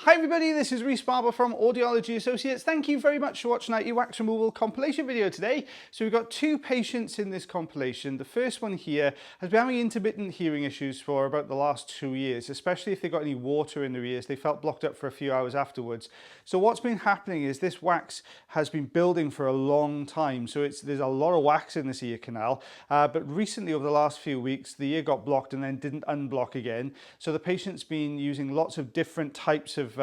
Hi everybody, this is Rhys Barber from Audiology Associates. Thank you very much for watching our earwax removal compilation video today. So we've got two patients in this compilation. The first one here has been having intermittent hearing issues for about the last 2 years, especially if they got any water in their ears. They felt blocked up for a few hours afterwards. So what's been happening is this wax has been building for a long time. So there's a lot of wax in this ear canal, but recently over the last few weeks, the ear got blocked and then didn't unblock again. So the patient's been using lots of different types of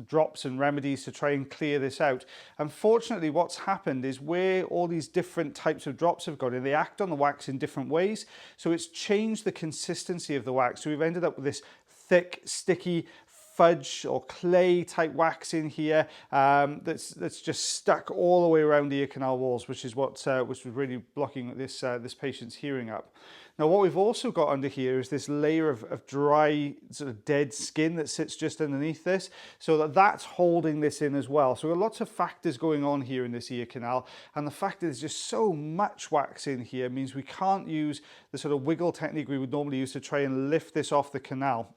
drops and remedies to try and clear this out. Unfortunately, what's happened is where all these different types of drops have gone in, they act on the wax in different ways. So it's changed the consistency of the wax. So we've ended up with this thick, sticky fudge or clay type wax in here that's just stuck all the way around the ear canal walls, which is what was really blocking this patient's hearing up. Now what we've also got under here is this layer of dry sort of dead skin that sits just underneath this, so that's holding this in as well. So we've got lots of factors going on here in this ear canal, and the fact that there's just so much wax in here means we can't use the sort of wiggle technique we would normally use to try and lift this off the canal,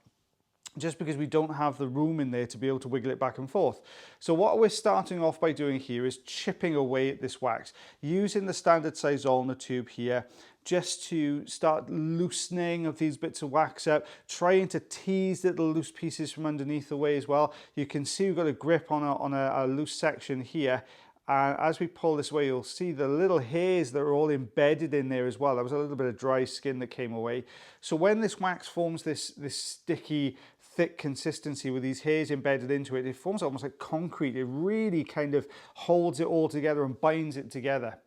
just because we don't have the room in there to be able to wiggle it back and forth. So what we're starting off by doing here is chipping away at this wax, using the standard size ulnar tube here, just to start loosening of these bits of wax up, trying to tease little loose pieces from underneath away as well. You can see we've got a grip on a loose section here. And as we pull this away, you'll see the little hairs that are all embedded in there as well. There was a little bit of dry skin that came away. So when this wax forms this sticky, thick consistency with these hairs embedded into it, it forms almost like concrete. It really kind of holds it all together and binds it together.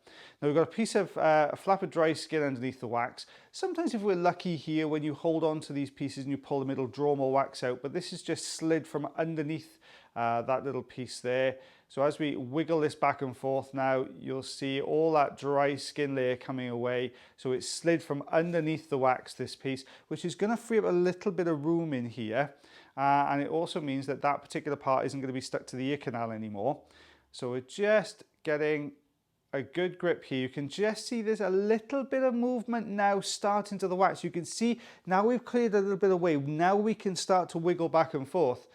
Now we've got a piece of a flap of dry skin underneath the wax. Sometimes if we're lucky here, when you hold on to these pieces and you pull them, it'll draw more wax out, but this is just slid from underneath that little piece there. So as we wiggle this back and forth now, you'll see all that dry skin layer coming away. So it's slid from underneath the wax, this piece, which is going to free up a little bit of room in here. And it also means that that particular part isn't going to be stuck to the ear canal anymore. So we're just getting a good grip here. You can just see there's a little bit of movement now starting to the wax. You can see now we've cleared a little bit away. Now we can start to wiggle back and forth.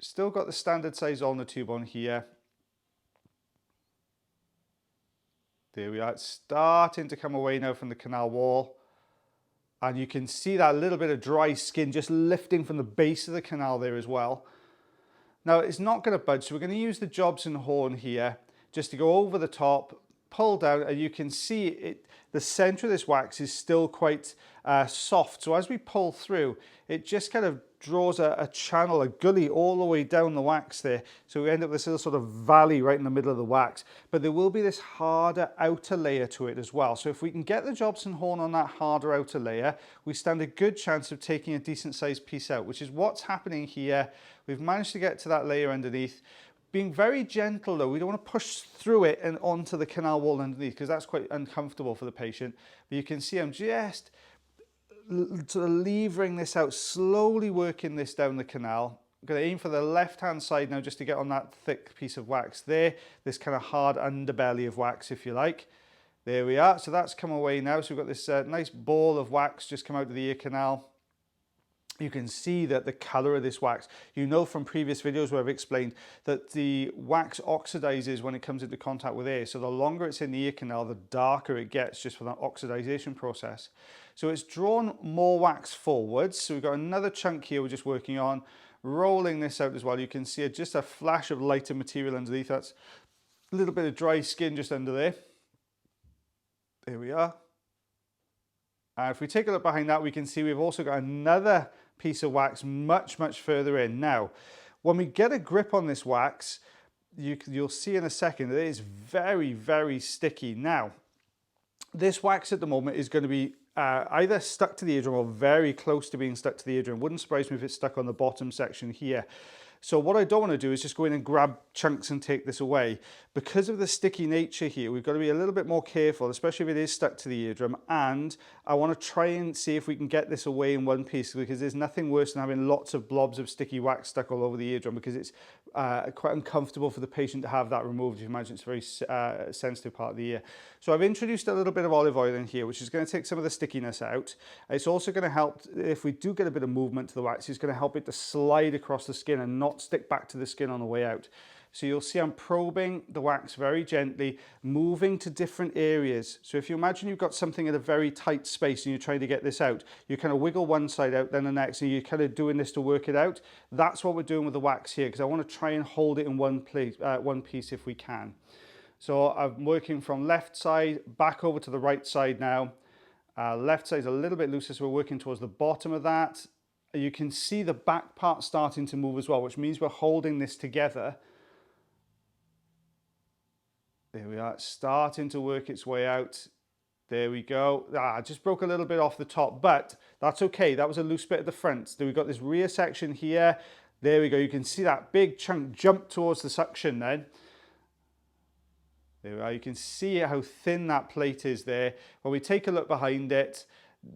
Still got the standard size ulnar tube on here. There we are. It's starting to come away now from the canal wall. And you can see that little bit of dry skin just lifting from the base of the canal there as well. Now it's not going to budge, so we're going to use the Jobson horn here just to go over the top, pull down, and you can see it. The center of this wax is still quite soft. So as we pull through, it just kind of draws a channel, a gully all the way down the wax there. So we end up with this little sort of valley right in the middle of the wax. But there will be this harder outer layer to it as well. So if we can get the Jobson horn on that harder outer layer, we stand a good chance of taking a decent sized piece out, which is what's happening here. We've managed to get to that layer underneath. Being very gentle though, we don't want to push through it and onto the canal wall underneath, because that's quite uncomfortable for the patient. But you can see I'm just sort of levering this out, slowly working this down the canal. I'm going to aim for the left hand side now just to get on that thick piece of wax there, this kind of hard underbelly of wax if you like. There we are, so that's come away now. So we've got this nice ball of wax just come out of the ear canal. You can see that the color of this wax, you know from previous videos where I've explained that the wax oxidizes when it comes into contact with air. So the longer it's in the ear canal, the darker it gets just for that oxidization process. So it's drawn more wax forwards. So we've got another chunk here we're just working on, rolling this out as well. You can see just a flash of lighter material underneath. That's a little bit of dry skin just under there. There we are. And if we take a look behind that, we can see we've also got another piece of wax much further in. Now, when we get a grip on this wax, you'll see in a second that it is very sticky. Now, this wax at the moment is going to be either stuck to the eardrum or very close to being stuck to the eardrum. Wouldn't surprise me if it's stuck on the bottom section here. So what I don't want to do is just go in and grab chunks and take this away. Because of the sticky nature here, we've got to be a little bit more careful, especially if it is stuck to the eardrum. And I want to try and see if we can get this away in one piece, because there's nothing worse than having lots of blobs of sticky wax stuck all over the eardrum, because it's quite uncomfortable for the patient to have that removed. You imagine it's a very sensitive part of the ear. So I've introduced a little bit of olive oil in here, which is going to take some of the stickiness out. It's also going to help, if we do get a bit of movement to the wax, it's going to help it to slide across the skin and not stick back to the skin on the way out. So you'll see I'm probing the wax very gently, moving to different areas. So if you imagine you've got something in a very tight space and you're trying to get this out, you kind of wiggle one side out, then the next, and you're kind of doing this to work it out. That's what we're doing with the wax here, because I want to try and hold it in one place, one piece if we can. So I'm working from left side back over to the right side now. Left side is a little bit looser, so we're working towards the bottom of that. You can see the back part starting to move as well, which means we're holding this together. There we are, starting to work its way out. There we go. I just broke a little bit off the top, but that's okay. That was a loose bit at the front. So we've got this rear section here. There we go. You can see that big chunk jump towards the suction then. There we are. You can see how thin that plate is there. When we take a look behind it,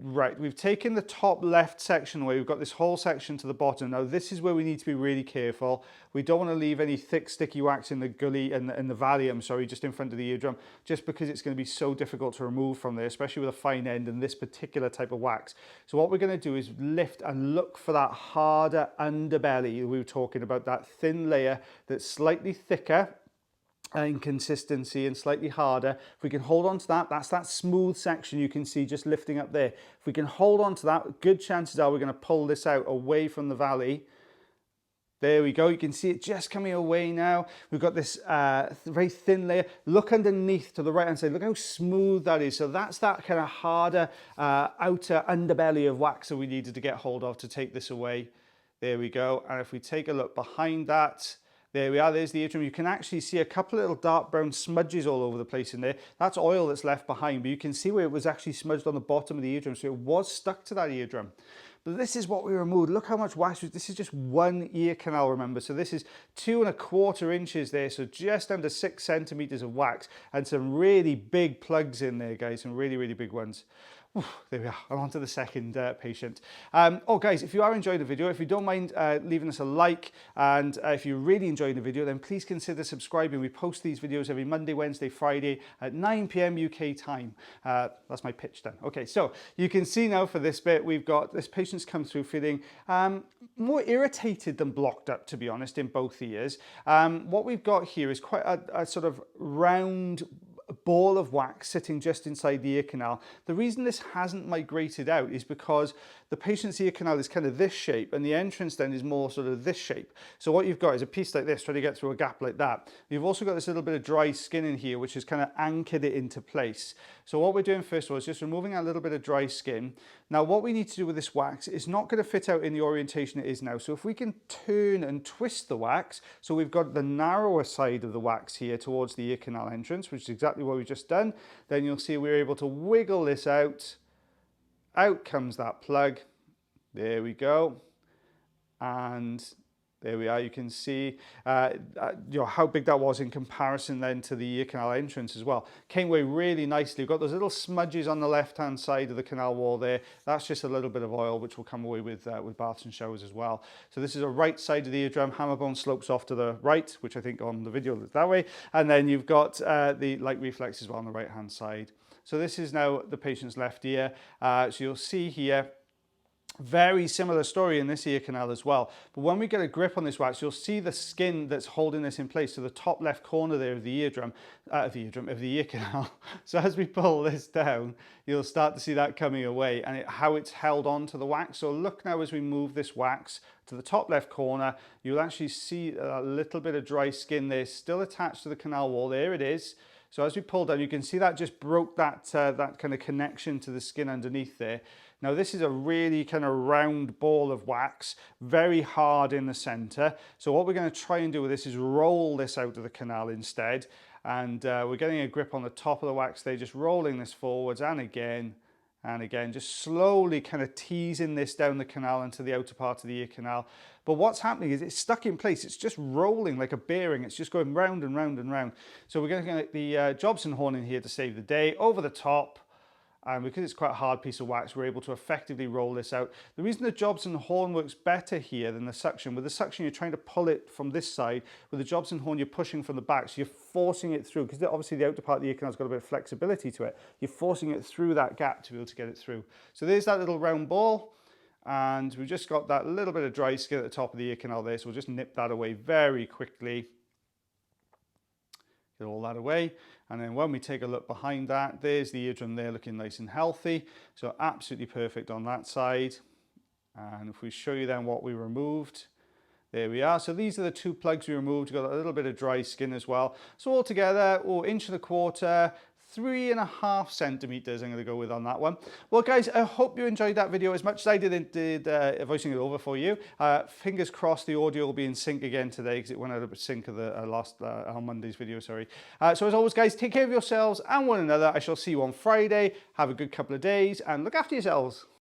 right, we've taken the top left section away. We've got this whole section to the bottom. Now this is where we need to be really careful. We don't want to leave any thick sticky wax in the gully and the valley, just in front of the eardrum, just because it's going to be so difficult to remove from there, especially with a fine end and this particular type of wax. So what we're going to do is lift and look for that harder underbelly. We were talking about that thin layer that's slightly thicker in consistency and slightly harder. If we can hold on to that, that's that smooth section you can see just lifting up there. If we can hold on to that, good chances are we're going to pull this out away from the valley. There we go. You can see it just coming away now. We've got this very thin layer. Look underneath to the right hand side. Look how smooth that is. So that's that kind of harder outer underbelly of wax that we needed to get hold of to take this away. There we go. And if we take a look behind that, there we are, there's the eardrum. You can actually see a couple of little dark brown smudges all over the place in there. That's oil that's left behind, but you can see where it was actually smudged on the bottom of the eardrum, so it was stuck to that eardrum. But this is what we removed. Look how much wax. This is just one ear canal, remember. So this is 2¼ inches there, so just under 6 centimeters of wax, and some really big plugs in there, guys, some really, really big ones. There we are, I'm on to the second patient. Oh guys, if you are enjoying the video, if you don't mind leaving us a like, and if you're really enjoying the video, then please consider subscribing. We post these videos every Monday, Wednesday, Friday at 9 PM UK time. That's my pitch done. Okay, so you can see now for this bit, we've got this patient's come through feeling more irritated than blocked up, to be honest, in both ears. What we've got here is quite a sort of round ball of wax sitting just inside the ear canal. The reason this hasn't migrated out is because the patient's ear canal is kind of this shape and the entrance then is more sort of this shape. So what you've got is a piece like this trying to get through a gap like that. You've also got this little bit of dry skin in here which has kind of anchored it into place. So what we're doing first of all is just removing a little bit of dry skin. Now what we need to do with this wax is not going to fit out in the orientation it is now. So if we can turn and twist the wax, so we've got the narrower side of the wax here towards the ear canal entrance, which is exactly what we've just done, then you'll see we're able to wiggle this out. Out comes that plug. There we go. And there we are. You can see how big that was in comparison then to the ear canal entrance as well. Came away really nicely. We've got those little smudges on the left-hand side of the canal wall there. That's just a little bit of oil which will come away with baths and showers as well. So this is a right side of the eardrum. Hammer bone slopes off to the right, which I think on the video looks that way. And then you've got the light reflex as well on the right-hand side. So this is now the patient's left ear. So you'll see here, very similar story in this ear canal as well. But when we get a grip on this wax, you'll see the skin that's holding this in place. So the top left corner there of the eardrum, of the ear canal. So as we pull this down, you'll start to see that coming away and how it's held on to the wax. So look now as we move this wax to the top left corner, you'll actually see a little bit of dry skin there still attached to the canal wall. There it is. So as we pull down, you can see that just broke that kind of connection to the skin underneath there. Now this is a really kind of round ball of wax, very hard in the center. So what we're going to try and do with this is roll this out of the canal instead. And we're getting a grip on the top of the wax there, just rolling this forwards and again And again, just slowly kind of teasing this down the canal into the outer part of the ear canal. But what's happening is it's stuck in place. It's just rolling like a bearing. It's just going round and round and round. So we're going to get the Jobson horn in here to save the day, over the top. And because it's quite a hard piece of wax, we're able to effectively roll this out. The reason the Jobson horn works better here than the suction, with the suction you're trying to pull it from this side, with the Jobson horn you're pushing from the back, so you're forcing it through, because obviously the outer part of the ear canal's got a bit of flexibility to it. You're forcing it through that gap to be able to get it through. So there's that little round ball, and we've just got that little bit of dry skin at the top of the ear canal there, so we'll just nip that away very quickly. Get all that away. And then when we take a look behind that, there's the eardrum there looking nice and healthy. So absolutely perfect on that side. And if we show you then what we removed, there we are. So these are the 2 plugs we removed. We've got a little bit of dry skin as well. So altogether, 1.25 inches, 3.5 centimeters I'm going to go with on that one. Well guys, I hope you enjoyed that video as much as I did voicing it over for you. Fingers crossed the audio will be in sync again today, because it went out of sync of the on Monday's video, sorry. So as always guys, take care of yourselves and one another. I shall see you on Friday. Have a good couple of days and look after yourselves.